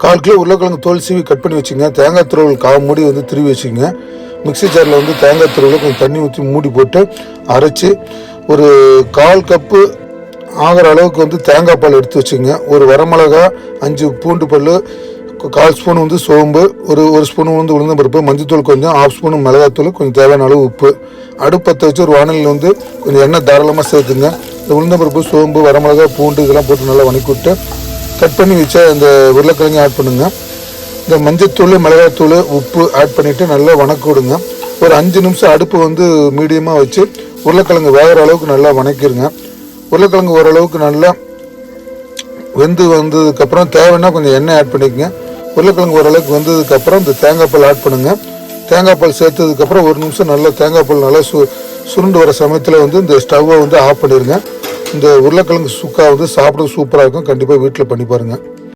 1/4 kilo உருளைக்கிழங்கு தோல் சீவி கட் பண்ணி வச்சுங்க. தேங்காய் துருவல் 1/4 மூடி வந்து திருவி வச்சுங்க. மிக்ஸி ஜாரில் வந்து தேங்காய் துருவலை கொஞ்சம் தண்ணி ஊற்றி மூடி போட்டு அரைச்சி ஒரு 1/4 கப்பு ஆகிற அளவுக்கு வந்து தேங்காய் பால் எடுத்து வச்சுங்க. ஒரு வரமிளகா, 5 பூண்டு பல், 1/4 ஸ்பூன் வந்து சோம்பு, ஒரு ஸ்பூன் வந்து உளுந்தம் பருப்பு, மஞ்சத்தூள் கொஞ்சம், 1/2 ஸ்பூன் மிளகாத்தூள், கொஞ்சம் தேவையான அளவு உப்பு. அடுப்பு பற்ற வச்சு ஒரு வானலில் வந்து கொஞ்சம் எண்ணெய் தாராளமாக சேர்த்துங்க. இந்த உளுந்தம் பருப்பு, சோம்பு, வரமிளகா, பூண்டு இதெல்லாம் போட்டு நல்லா வணக்கி விட்டு கட் பண்ணி வச்சா இந்த உருளைக்கிழங்கு ஆட் பண்ணுங்க. இந்த மஞ்சத்தூள், மிளகாத்தூள், உப்பு ஆட் பண்ணிவிட்டு நல்லா வணக்கி விடுங்க. ஒரு 5 நிமிஷம் அடுப்பு வந்து மீடியமாக வச்சு உருளைக்கிழங்கு வேகிற அளவுக்கு நல்லா வணக்கிடுங்க. உருளைக்கிழங்கு ஓரளவுக்கு நல்லா வெந்து வந்ததுக்கப்புறம் தேவைன்னா கொஞ்சம் எண்ணெய் ஆட் பண்ணிக்கங்க. உருளைக்கிழங்கு ஓரளவுக்கு வந்ததுக்கப்புறம் இந்த தேங்காய் பால் ஆட் பண்ணுங்கள். தேங்காய் பால் சேர்த்ததுக்கப்புறம் 1 நிமிஷம் நல்லா தேங்காய் பால் நல்லா சுருண்டு வர சமயத்தில் வந்து இந்த ஸ்டவ்வை வந்து ஆஃப் பண்ணிடுங்க. இந்த உருளைக்கிழங்கு சுக்கா வந்து சாப்பிட சூப்பராக இருக்கும். கண்டிப்பாக வீட்டில் பண்ணி பாருங்கள்.